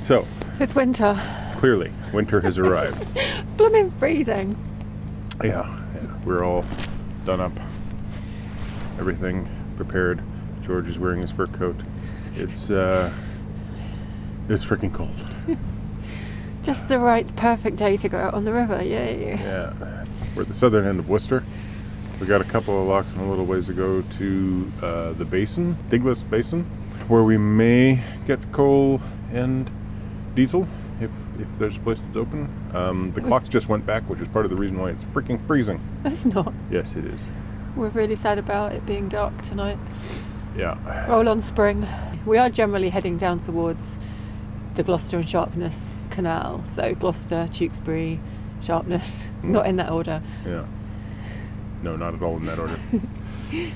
So, It's winter. clearly, winter has arrived. It's blooming freezing. Yeah, we're all done up. Everything prepared. George is wearing his fur coat. It's freaking cold. Just the right, perfect day to go out on the river, yay. Yeah. We're at the southern end of Worcester. We got a couple of locks and a little ways to go to the basin, Diglis Basin, where we may get coal and diesel if there's a place that's open. The clocks just went back, which is part of the reason why it's freaking freezing. It's not. Yes, it is. We're really sad about it being dark tonight. Yeah. Roll on spring. We are generally heading down towards the Gloucester and Sharpness Canal. So Gloucester, Tewkesbury, Sharpness. Not in that order. Yeah. No, not at all in that order.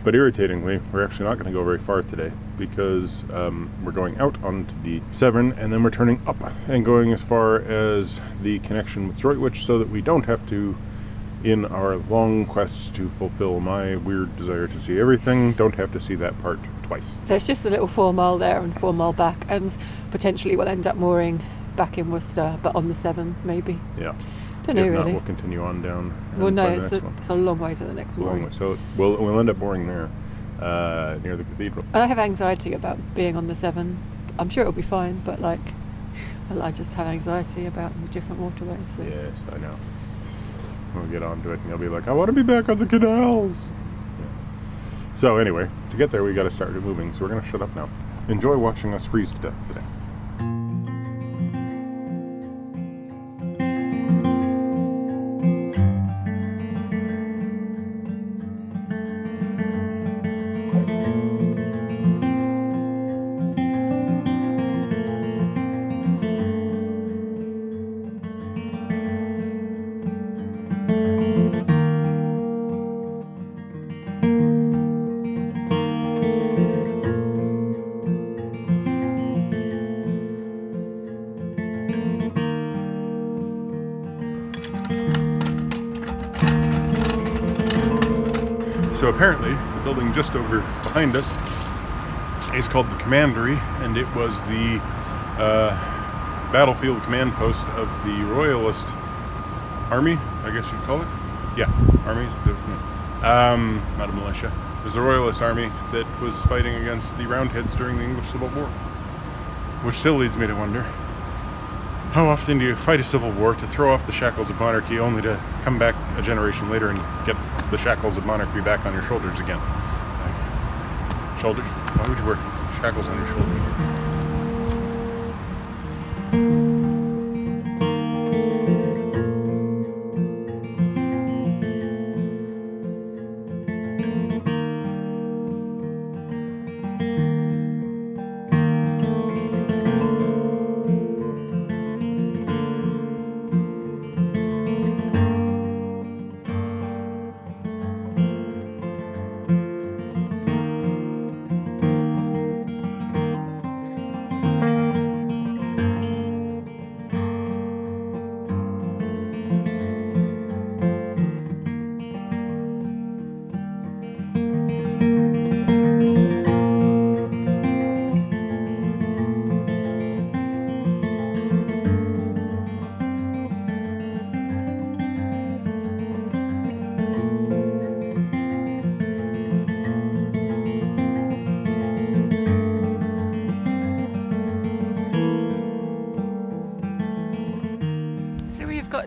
But irritatingly, we're actually not going to go very far today because we're going out onto the Severn and then we're turning up and going as far as the connection with Droitwich so that we don't have to, in our long quest to fulfill my weird desire to see everything, don't have to see that part twice. So it's just a little 4 mile there and 4 mile back, and potentially we'll end up mooring back in Worcester, but on the Severn maybe. Yeah. Don't know If not, really. we'll continue on down. Well, no, find the it's next one. a long way to the next It's a long mooring. way. So we'll end up mooring there near the cathedral. I have anxiety about being on the Severn. I'm sure it'll be fine, but I just have anxiety about different waterways. So. Yes, I know. We'll get onto it and you'll be like, I want to be back on the canals. Yeah. So anyway, to get there we got to start moving, so we're going to shut up now. Enjoy watching us freeze to death today. So apparently, the building just over behind us is called the Commandery, and it was the battlefield command post of the Royalist Army, I guess you'd call it. Yeah, armies. Not a militia. It was the Royalist Army that was fighting against the Roundheads during the English Civil War. Which still leads me to wonder, how often do you fight a civil war to throw off the shackles of monarchy only to come back a generation later and get the shackles of monarchy back on your shoulders again? Shoulders? Why would you wear shackles on your shoulders?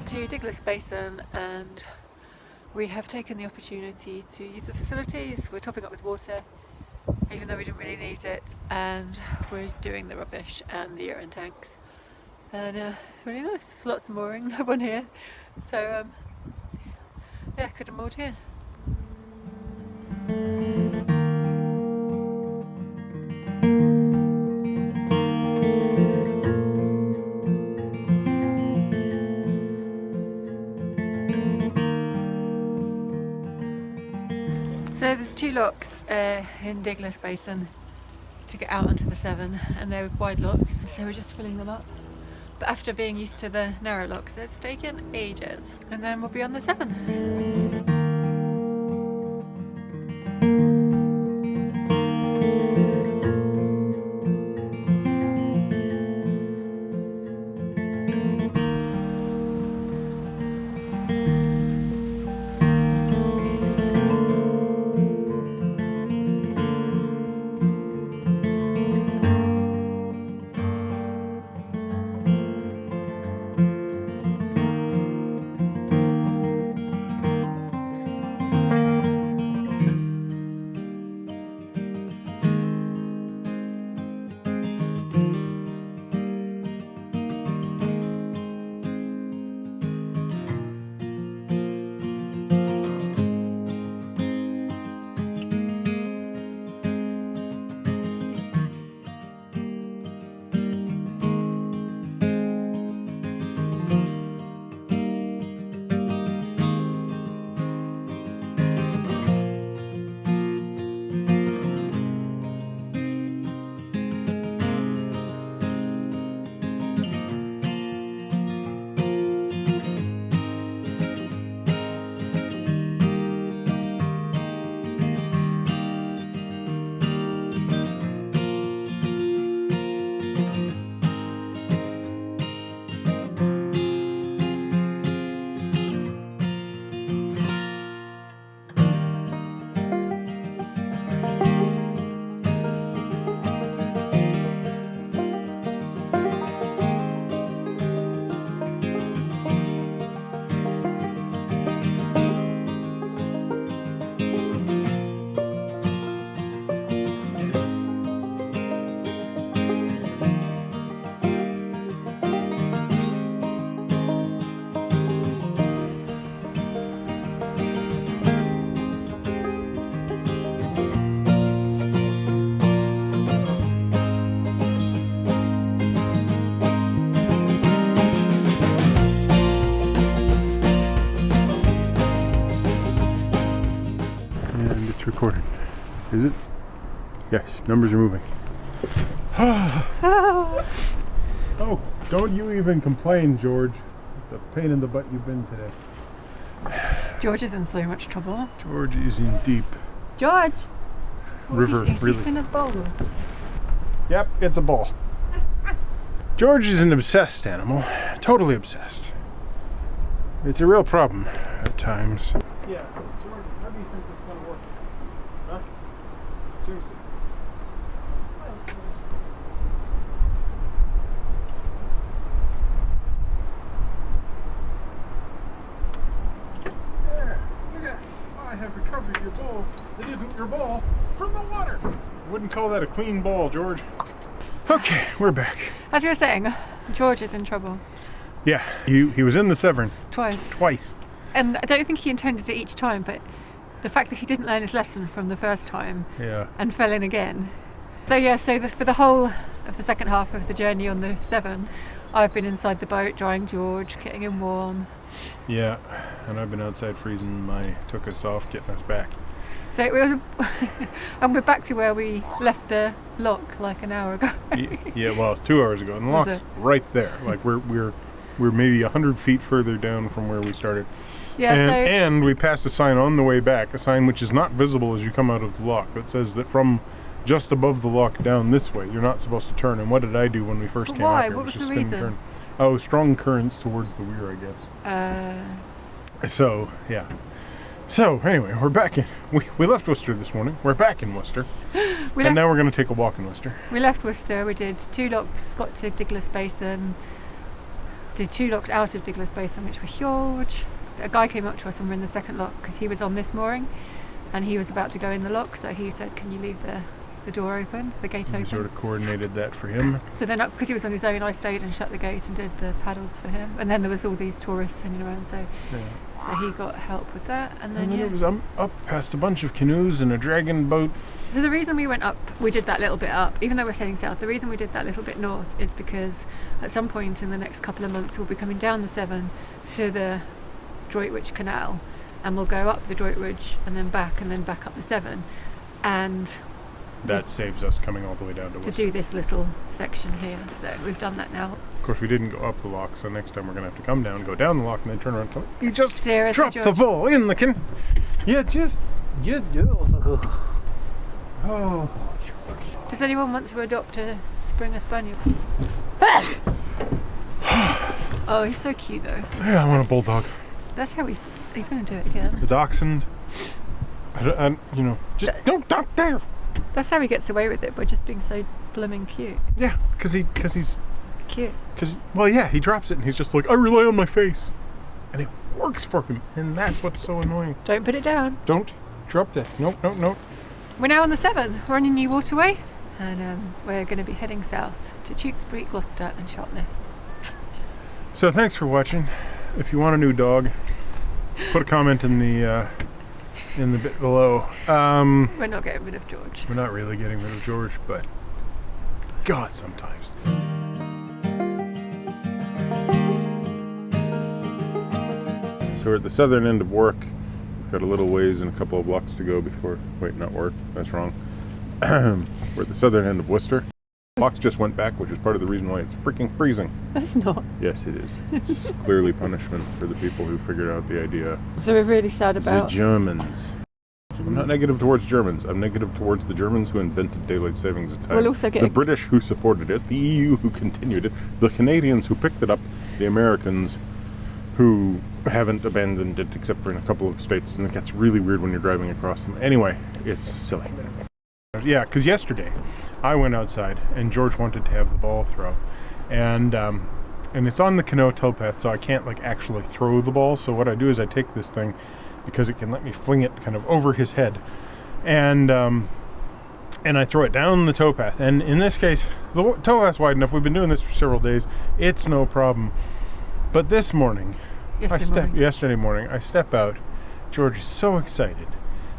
To Diglis Basin, and we have taken the opportunity to use the facilities. We're topping up with water even though we didn't really need it, and we're doing the rubbish and the urine tanks, and it's really nice. There's lots of mooring, no one here, so yeah, could have moored here. So there's 2 locks in Diglis Basin to get out onto the Severn, and they're wide locks, so we're just filling them up. But after being used to the narrow locks, it's taken ages, and then we'll be on the Severn. recording. Is it? Yes, numbers are moving. Oh, don't you even complain, George. The pain in the butt you've been today. George is in so much trouble. George is in deep. George! River, He's really. in a bowl. Yep, it's a bull. George is an obsessed animal. Totally obsessed. It's a real problem at times. Yeah, George, how do you think this is going to work? Huh? Seriously. There, look at, I have recovered your ball. It isn't your ball from the water. I wouldn't call that a clean ball, George. Okay, we're back. As you were saying, George is in trouble. Yeah, he was in the Severn. Twice. And I don't think he intended it each time, but the fact that he didn't learn his lesson from the first time and fell in again. So for the whole of the second half of the journey on the Severn, I've been inside the boat drying George, getting him warm. Yeah, and I've been outside freezing took us off, getting us back. So and we're back to where we left the lock like an hour ago. Yeah, well, 2 hours ago, and the lock's right there. Like we're maybe 100 feet further down from where we started. Yeah, and we passed a sign on the way back, a sign which is not visible as you come out of the lock, that says that from just above the lock down this way, you're not supposed to turn. And what did I do when we first came out here? What was just the spin and reason? turn. Oh, strong currents towards the weir, I guess. So, yeah. So, anyway, we're back in. We left Worcester this morning. We're back in Worcester. Now we're going to take a walk in Worcester. We left Worcester. We did 2 locks, got to Diglis Basin. Did 2 locks out of Diglis Basin, which were huge. A guy came up to us and we're in the second lock because he was on this mooring and he was about to go in the lock. So he said, "Can you leave the door open, the gate open?" We sort of coordinated that for him. So then, because he was on his own, I stayed and shut the gate and did the paddles for him. And then there was all these tourists hanging around, so he got help with that. And then it was up past a bunch of canoes and a dragon boat. So the reason we went up, we did that little bit up, even though we're heading south, the reason we did that little bit north is because at some point in the next couple of months we'll be coming down the Severn to the Droitwich Canal, and we'll go up the Droitwich and then back up the Severn. And that saves us coming all the way down to Worcester. To do this little section here. So we've done that now. Of course, we didn't go up the lock, so next time we're going to have to come down, go down the lock, and then turn around and come. You just dropped the ball in the can. You do. Oh. Does anyone want to adopt a Springer Spaniel? Oh, he's so cute though. Yeah, I want a bulldog. That's how he's going to do it again. The dachshund. Just don't there. That's how he gets away with it, by just being so blooming cute. Yeah, because he's cute. He drops it and he's just like, I rely on my face, and it works for him, and that's what's so annoying. Don't put it down. Don't drop that. Nope. We're now on the Severn. We're on a new waterway, and we're going to be heading south to Tewkesbury, Gloucester, and Sharpness. So thanks for watching. If you want a new dog, put a comment in the bit below. We're not getting rid of George. We're not really getting rid of George, but God, sometimes. So we're at the southern end of work. We've got a little ways and a couple of blocks to go before. Wait, not work. That's wrong. We're at the southern end of Worcester. Clocks just went back, which is part of the reason why it's freaking freezing. It's not. Yes, it is. It's clearly punishment for the people who figured out the idea. So we're really sad about the Germans. I'm not negative towards Germans. I'm negative towards the Germans who invented daylight savings time. We'll also get the British who supported it, the EU who continued it, the Canadians who picked it up, the Americans who haven't abandoned it except for in a couple of states, and it gets really weird when you're driving across them. Anyway, it's silly. Yeah, because yesterday I went outside and George wanted to have the ball throw, and it's on the Canal towpath, so I can't actually throw the ball. So what I do is I take this thing, because it can let me fling it kind of over his head, and I throw it down the towpath. And in this case, the towpath's wide enough. We've been doing this for several days. It's no problem. But this morning, yesterday morning, I step out. George is so excited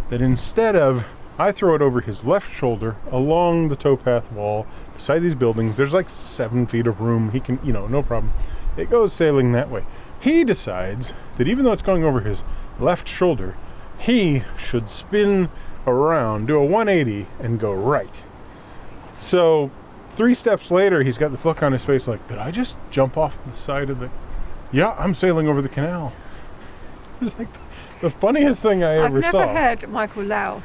that instead of I throw it over his left shoulder along the towpath wall beside these buildings. There's 7 feet of room. He can, no problem. It goes sailing that way. He decides that even though it's going over his left shoulder, he should spin around, do a 180, and go right. So 3 steps later, he's got this look on his face like, did I just jump off the side of the... Yeah, I'm sailing over the canal. It's like the funniest thing I ever saw. I've never heard Michael laugh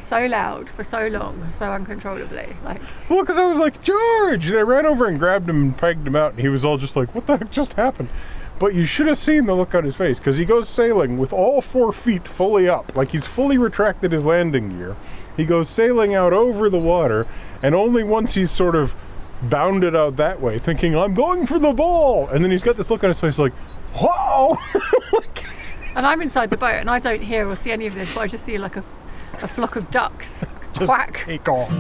so loud for so long, so uncontrollably. Like, well, because I was like, George! And I ran over and grabbed him and pegged him out, and he was all just like, what the heck just happened? But you should have seen the look on his face, because he goes sailing with all 4 feet fully up, like he's fully retracted his landing gear. He goes sailing out over the water, and only once he's sort of bounded out that way, thinking, I'm going for the ball! And then he's got this look on his face like, whoa! and I'm inside the boat, and I don't hear or see any of this, but I just see like a flock of ducks just quack. take off.